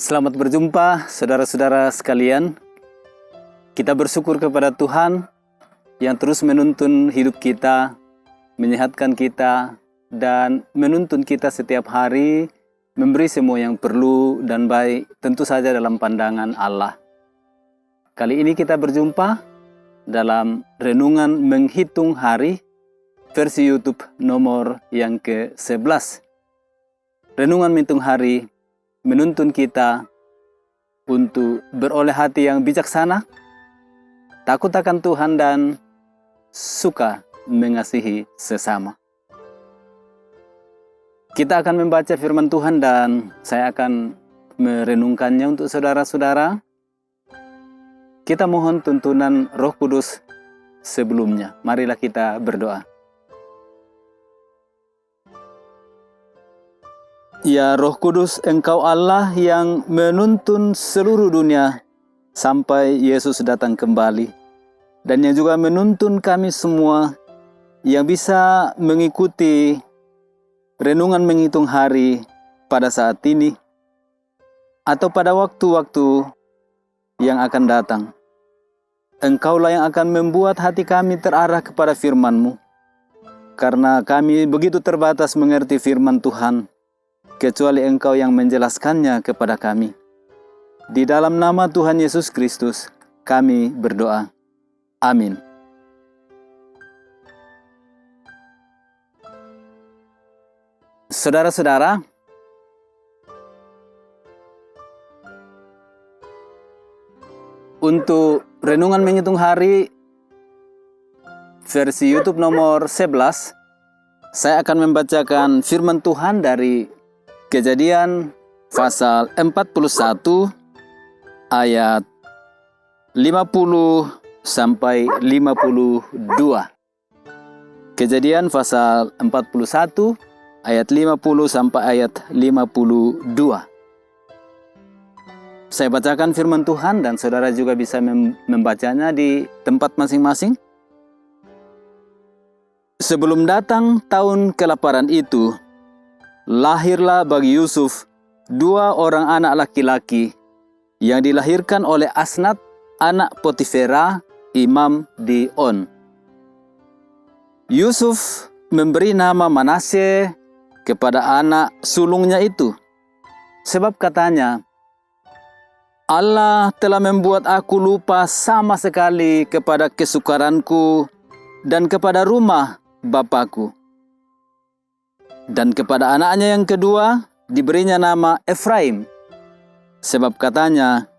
Selamat berjumpa saudara-saudara sekalian. Kita bersyukur kepada Tuhan yang terus menuntun hidup kita, menyehatkan kita, dan menuntun kita setiap hari, memberi semua yang perlu dan baik, tentu saja dalam pandangan Allah. Kali ini kita berjumpa dalam renungan menghitung hari, versi YouTube nomor yang ke-11. Renungan menghitung hari menuntun kita untuk beroleh hati yang bijaksana, takut akan Tuhan, dan suka mengasihi sesama. Kita akan membaca firman Tuhan dan saya akan merenungkannya untuk saudara-saudara. Kita mohon tuntunan Roh Kudus sebelumnya. Marilah kita berdoa. Ya Roh Kudus, Engkau Allah yang menuntun seluruh dunia sampai Yesus datang kembali, dan yang juga menuntun kami semua yang bisa mengikuti renungan menghitung hari pada saat ini atau pada waktu-waktu yang akan datang. Engkaulah yang akan membuat hati kami terarah kepada firman-Mu, karena kami begitu terbatas mengerti firman Tuhan, kecuali Engkau yang menjelaskannya kepada kami. Di dalam nama Tuhan Yesus Kristus, kami berdoa. Amin. Saudara-saudara, untuk renungan menghitung hari, versi YouTube nomor 11, saya akan membacakan firman Tuhan dari Kejadian pasal 41 ayat 50 sampai 52. Kejadian pasal 41 ayat 50 sampai ayat 52. Saya bacakan firman Tuhan dan saudara juga bisa membacanya di tempat masing-masing. Sebelum datang tahun kelaparan itu, lahirlah bagi Yusuf 2 orang anak laki-laki yang dilahirkan oleh Asnat, anak Potifera, imam di On. Yusuf memberi nama Manasye kepada anak sulungnya itu, sebab katanya, Allah telah membuat aku lupa sama sekali kepada kesukaranku dan kepada rumah Bapakku. Dan kepada anaknya yang kedua diberinya nama Efraim, sebab katanya,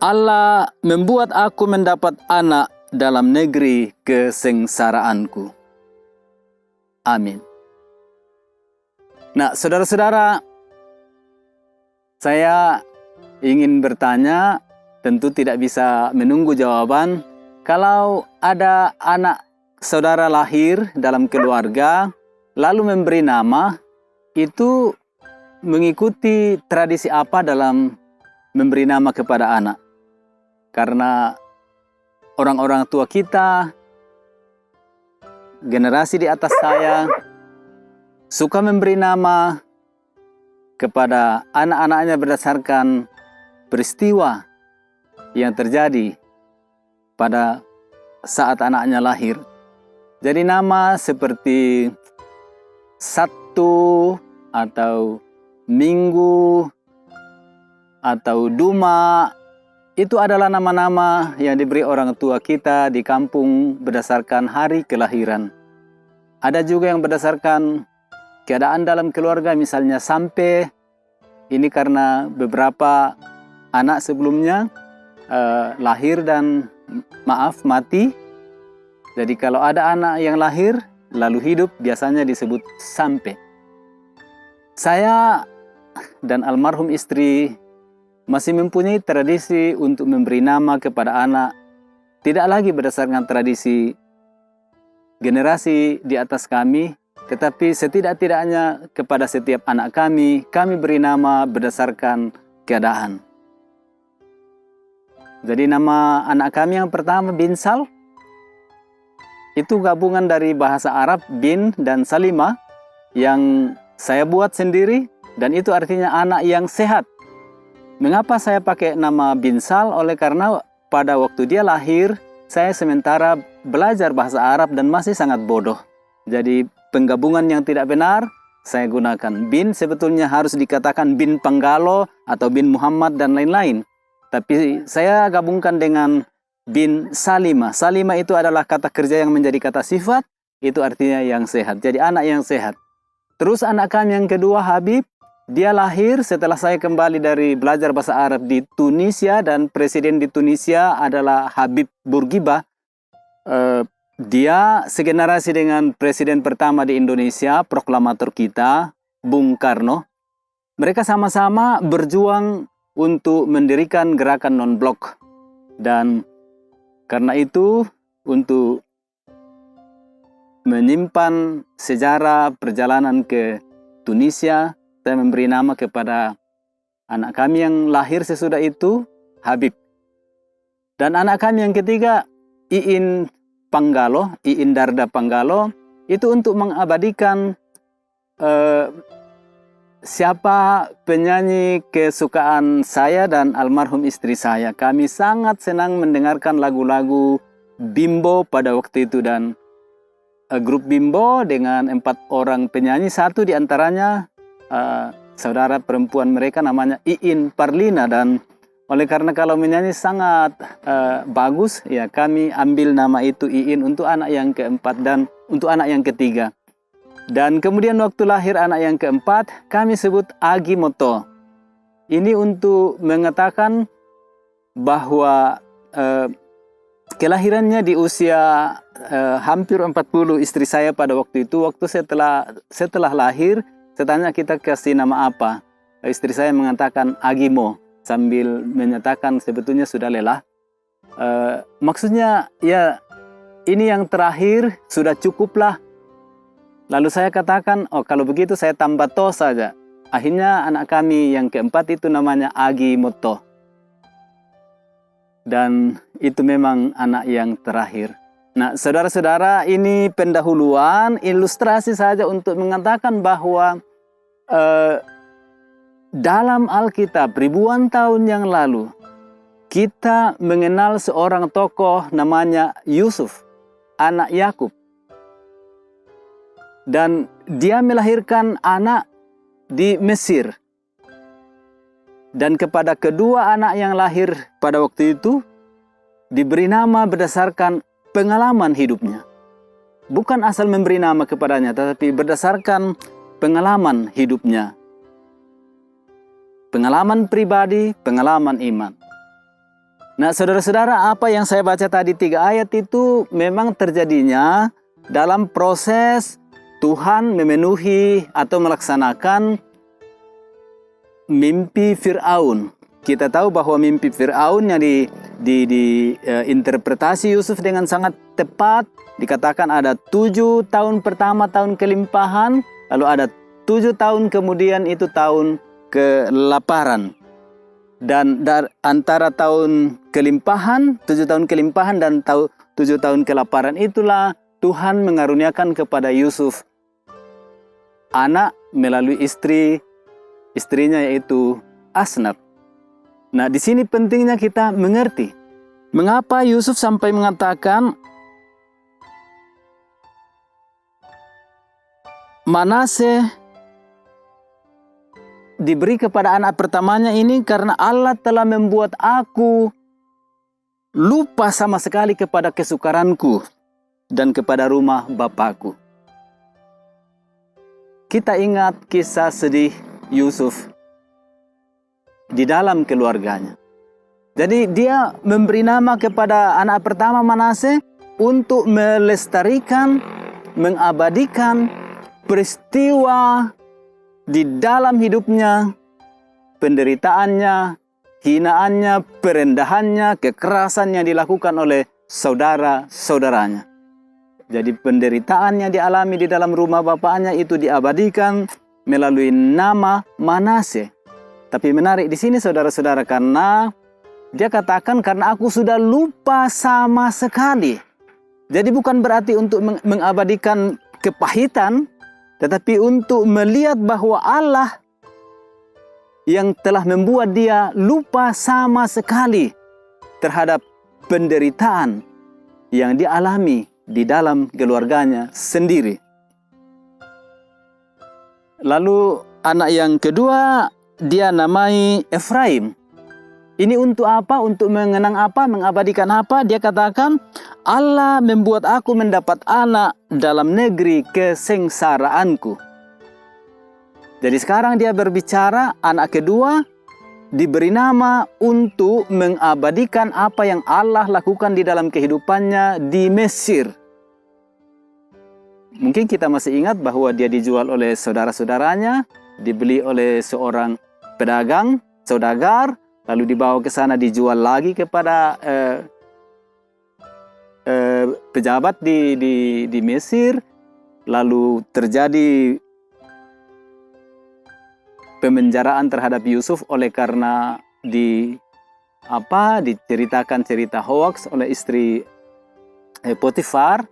Allah membuat aku mendapat anak dalam negeri kesengsaraanku. Amin. Nah, saudara-saudara, saya ingin bertanya, tentu tidak bisa menunggu jawaban. Kalau ada anak saudara lahir dalam keluarga, lalu memberi nama, itu mengikuti tradisi apa dalam memberi nama kepada anak? Karena orang-orang tua kita, generasi di atas saya, suka memberi nama kepada anak-anaknya berdasarkan peristiwa yang terjadi pada saat anaknya lahir. Jadi nama seperti Sabtu atau Minggu atau Duma, itu adalah nama-nama yang diberi orang tua kita di kampung berdasarkan hari kelahiran. Ada juga yang berdasarkan keadaan dalam keluarga, misalnya Sampe, ini karena beberapa anak sebelumnya lahir dan mati. Jadi kalau ada anak yang lahir lalu hidup, biasanya disebut Sampe. Saya dan almarhum istri masih mempunyai tradisi untuk memberi nama kepada anak, tidak lagi berdasarkan tradisi generasi di atas kami, tetapi setidak-tidaknya kepada setiap anak kami beri nama berdasarkan keadaan. Jadi nama anak kami yang pertama Binsal, itu gabungan dari bahasa Arab bin dan Salima yang saya buat sendiri, dan itu artinya anak yang sehat. Mengapa saya pakai nama bin Sal? Oleh karena pada waktu dia lahir, saya sementara belajar bahasa Arab dan masih sangat bodoh. Jadi penggabungan yang tidak benar, saya gunakan. Bin sebetulnya harus dikatakan bin Panggalo atau bin Muhammad dan lain-lain. Tapi saya gabungkan dengan bin Salima. Salima itu adalah kata kerja yang menjadi kata sifat, itu artinya yang sehat. Jadi anak yang sehat. Terus anak kami yang kedua, Habib, dia lahir setelah saya kembali dari belajar bahasa Arab di Tunisia, dan presiden di Tunisia adalah Habib Bourguiba. Dia segenerasi dengan presiden pertama di Indonesia, proklamator kita, Bung Karno. Mereka sama-sama berjuang untuk mendirikan gerakan non-blok. Dan karena itu, untuk menyimpan sejarah perjalanan ke Tunisia, saya memberi nama kepada anak kami yang lahir sesudah itu, Habib. Dan anak kami yang ketiga, Iin Panggalo, Iin Darda Panggalo, itu untuk mengabadikan siapa penyanyi kesukaan saya dan almarhum istri saya. Kami sangat senang mendengarkan lagu-lagu Bimbo pada waktu itu, dan grup Bimbo dengan 4 orang penyanyi, satu diantaranya saudara perempuan mereka namanya Iin Parlina, dan oleh karena kalau menyanyi sangat bagus, ya kami ambil nama itu Iin untuk anak yang keempat dan untuk anak yang ketiga. Dan kemudian waktu lahir anak yang keempat, kami sebut Agimoto. Ini untuk mengatakan bahwa kelahirannya di usia hampir 40 istri saya pada waktu itu. Waktu setelah lahir, saya tanya kita kasih nama apa. Istri saya mengatakan Agimo, sambil menyatakan sebetulnya sudah lelah. Maksudnya ya ini yang terakhir sudah cukuplah. Lalu saya katakan, oh kalau begitu saya tambah to saja. Akhirnya anak kami yang keempat itu namanya Agimoto. Dan itu memang anak yang terakhir. Nah, saudara-saudara, ini pendahuluan, ilustrasi saja untuk mengatakan bahwa dalam Alkitab ribuan tahun yang lalu, kita mengenal seorang tokoh namanya Yusuf, anak Yakub. Dan dia melahirkan anak di Mesir. Dan kepada kedua anak yang lahir pada waktu itu, diberi nama berdasarkan pengalaman hidupnya. Bukan asal memberi nama kepadanya, tetapi berdasarkan pengalaman hidupnya. Pengalaman pribadi, pengalaman iman. Nah, saudara-saudara, apa yang saya baca tadi 3 ayat itu memang terjadinya dalam proses Tuhan memenuhi atau melaksanakan mimpi Fir'aun. Kita tahu bahwa mimpi Fir'aun yang diinterpretasi Yusuf dengan sangat tepat. Dikatakan ada 7 tahun pertama tahun kelimpahan, lalu ada 7 tahun kemudian itu tahun kelaparan. Dan antara tahun kelimpahan, 7 tahun kelimpahan dan 7 tahun kelaparan itulah Tuhan mengaruniakan kepada Yusuf anak melalui istrinya yaitu Asnat. Nah, di sini pentingnya kita mengerti mengapa Yusuf sampai mengatakan Manase diberi kepada anak pertamanya ini karena Allah telah membuat aku lupa sama sekali kepada kesukaranku dan kepada rumah bapakku. Kita ingat kisah sedih Yusuf di dalam keluarganya. Jadi dia memberi nama kepada anak pertama Manase untuk melestarikan, mengabadikan peristiwa di dalam hidupnya, penderitaannya, hinaannya, perendahannya, kekerasan yang dilakukan oleh saudara-saudaranya. Jadi penderitaan yang dialami di dalam rumah bapaknya itu diabadikan melalui nama Manase. Tapi menarik di sini saudara-saudara, karena dia katakan karena aku sudah lupa sama sekali. Jadi bukan berarti untuk mengabadikan kepahitan, tetapi untuk melihat bahwa Allah yang telah membuat dia lupa sama sekali terhadap penderitaan yang dialami di dalam keluarganya sendiri. Lalu anak yang kedua dia namai Efraim. Ini untuk apa? Untuk mengenang apa? Mengabadikan apa? Dia katakan, Allah membuat aku mendapat anak dalam negeri kesengsaraanku. Jadi sekarang dia berbicara, anak kedua diberi nama untuk mengabadikan apa yang Allah lakukan di dalam kehidupannya di Mesir. Mungkin kita masih ingat bahwa dia dijual oleh saudara-saudaranya, dibeli oleh seorang pedagang, saudagar, lalu dibawa ke sana dijual lagi kepada pejabat di Mesir. Lalu terjadi pemenjaraan terhadap Yusuf oleh karena diceritakan cerita hoax oleh istri Potifar,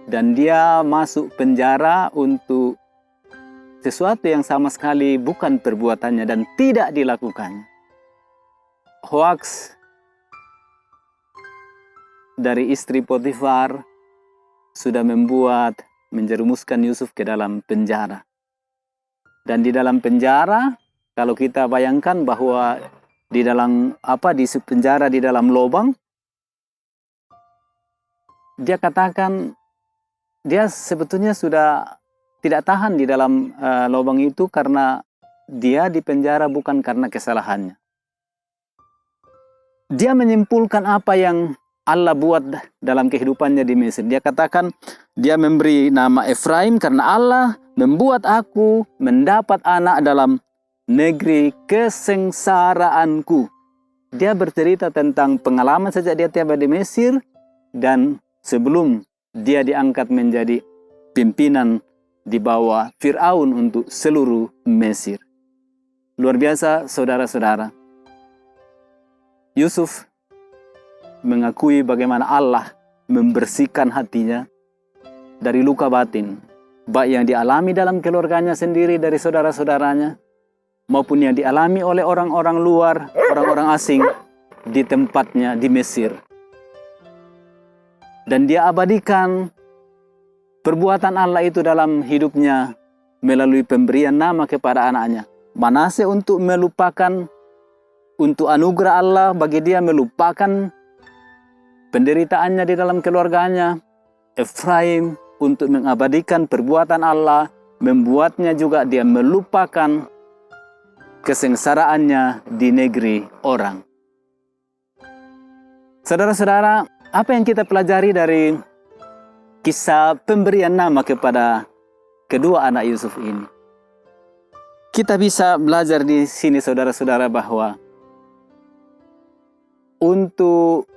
dan dia masuk penjara untuk sesuatu yang sama sekali bukan perbuatannya dan tidak dilakukannya. Hoax dari istri Potifar sudah menjerumuskan Yusuf ke dalam penjara. Dan di dalam penjara, kalau kita bayangkan bahwa di penjara di dalam lubang, dia katakan dia sebetulnya sudah tidak tahan di dalam lubang itu karena dia dipenjara bukan karena kesalahannya. Dia menyimpulkan apa yang Allah buat dalam kehidupannya di Mesir. Dia katakan dia memberi nama Efraim karena Allah membuat aku mendapat anak dalam negeri kesengsaraanku. Dia bercerita tentang pengalaman sejak dia tiba di Mesir dan sebelum dia diangkat menjadi pimpinan di bawah Fir'aun untuk seluruh Mesir. Luar biasa, saudara-saudara. Yusuf mengakui bagaimana Allah membersihkan hatinya dari luka batin, baik yang dialami dalam keluarganya sendiri dari saudara-saudaranya, maupun yang dialami oleh orang-orang luar, orang-orang asing di tempatnya di Mesir. Dan dia abadikan perbuatan Allah itu dalam hidupnya melalui pemberian nama kepada anaknya. Manase untuk anugerah Allah bagi dia melupakan penderitaannya di dalam keluarganya. Efraim untuk mengabadikan perbuatan Allah, membuatnya juga dia melupakan kesengsaraannya di negeri orang. Saudara-saudara, apa yang kita pelajari dari kisah pemberian nama kepada kedua anak Yusuf ini? Kita bisa belajar di sini, saudara-saudara, bahwa untuk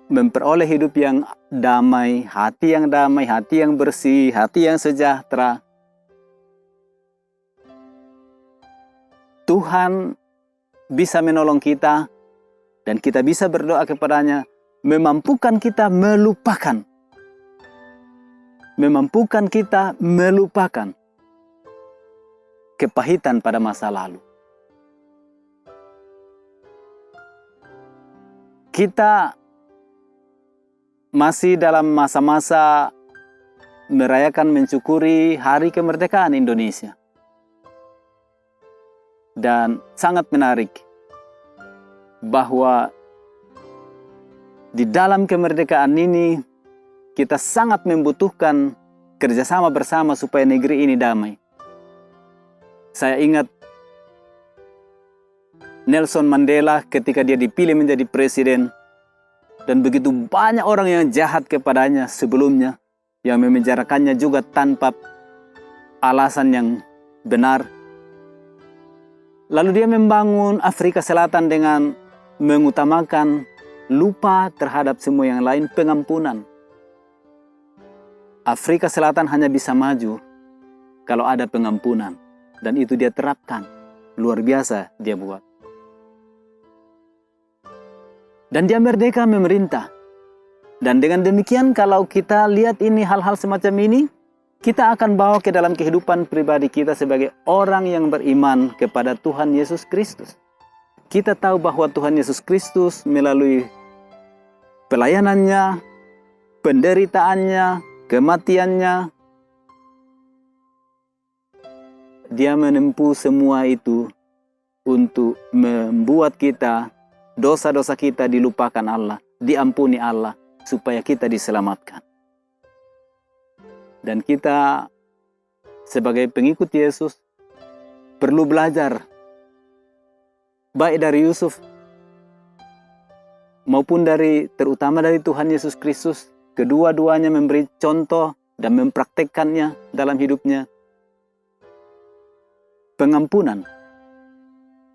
memperoleh hidup yang damai, hati yang bersih, hati yang sejahtera, Tuhan bisa menolong kita dan kita bisa berdoa kepadanya, memampukan kita melupakan kepahitan pada masa lalu. Kita masih dalam masa-masa merayakan mensyukuri hari kemerdekaan Indonesia. Dan sangat menarik bahwa di dalam kemerdekaan ini kita sangat membutuhkan kerjasama bersama supaya negeri ini damai. Saya ingat Nelson Mandela ketika dia dipilih menjadi presiden, dan begitu banyak orang yang jahat kepadanya sebelumnya, yang memenjarakannya juga tanpa alasan yang benar. Lalu dia membangun Afrika Selatan dengan mengutamakan lupa terhadap semua yang lain, pengampunan. Afrika Selatan hanya bisa maju kalau ada pengampunan. Dan itu dia terapkan. Luar biasa dia buat. Dan dia merdeka memerintah. Dan dengan demikian kalau kita lihat ini hal-hal semacam ini, kita akan bawa ke dalam kehidupan pribadi kita sebagai orang yang beriman kepada Tuhan Yesus Kristus. Kita tahu bahwa Tuhan Yesus Kristus melalui pelayanannya, penderitaannya, kematiannya, Dia menempuh semua itu untuk membuat kita, dosa-dosa kita dilupakan Allah, diampuni Allah, supaya kita diselamatkan. Dan kita sebagai pengikut Yesus perlu belajar baik dari Yusuf maupun terutama dari Tuhan Yesus Kristus. Kedua-duanya memberi contoh dan mempraktekkannya dalam hidupnya. Pengampunan,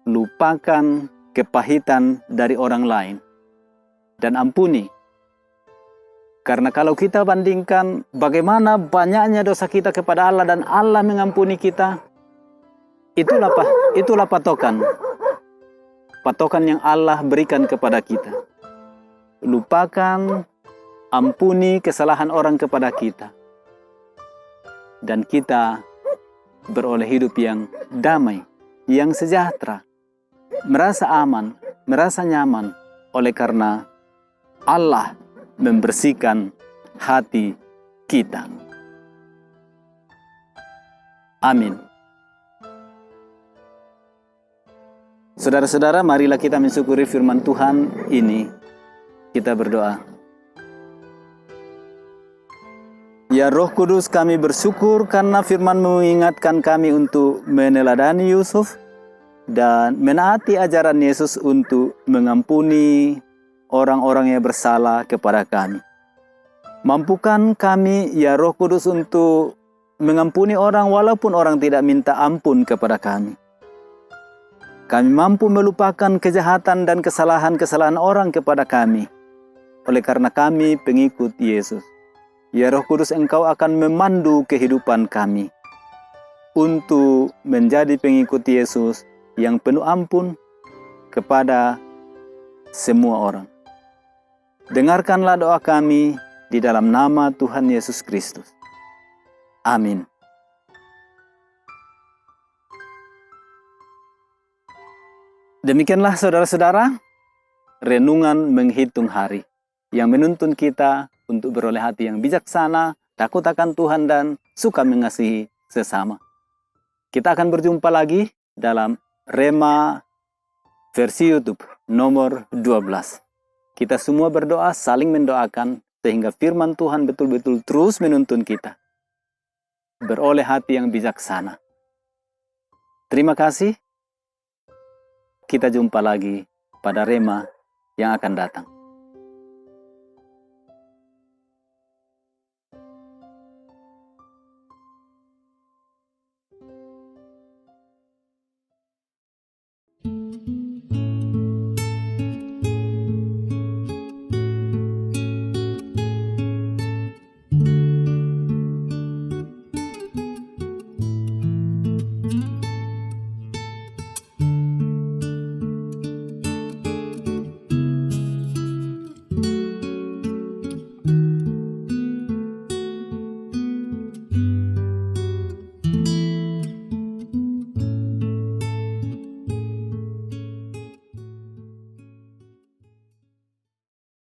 lupakan kepahitan dari orang lain dan ampuni. Karena kalau kita bandingkan bagaimana banyaknya dosa kita kepada Allah dan Allah mengampuni kita, itulah patokan yang Allah berikan kepada kita. Lupakan, ampuni kesalahan orang kepada kita, dan kita beroleh hidup yang damai, yang sejahtera, merasa aman, merasa nyaman, oleh karena Allah membersihkan hati kita. Amin. Saudara-saudara, marilah kita mensyukuri firman Tuhan ini. Kita berdoa. Ya Roh Kudus, kami bersyukur karena firman mengingatkan kami untuk meneladani Yusuf dan menaati ajaran Yesus untuk mengampuni orang-orang yang bersalah kepada kami. Mampukan kami, ya Roh Kudus, untuk mengampuni orang walaupun orang tidak minta ampun kepada kami. Kami mampu melupakan kejahatan dan kesalahan-kesalahan orang kepada kami. Oleh karena kami pengikut Yesus. Ya Roh Kudus, Engkau akan memandu kehidupan kami untuk menjadi pengikut Yesus yang penuh ampun kepada semua orang. Dengarkanlah doa kami di dalam nama Tuhan Yesus Kristus. Amin. Demikianlah saudara-saudara, renungan menghitung hari yang menuntun kita untuk beroleh hati yang bijaksana, takut akan Tuhan, dan suka mengasihi sesama. Kita akan berjumpa lagi dalam Rema versi YouTube nomor 12. Kita semua berdoa, saling mendoakan, sehingga firman Tuhan betul-betul terus menuntun kita beroleh hati yang bijaksana. Terima kasih. Kita jumpa lagi pada Rema yang akan datang.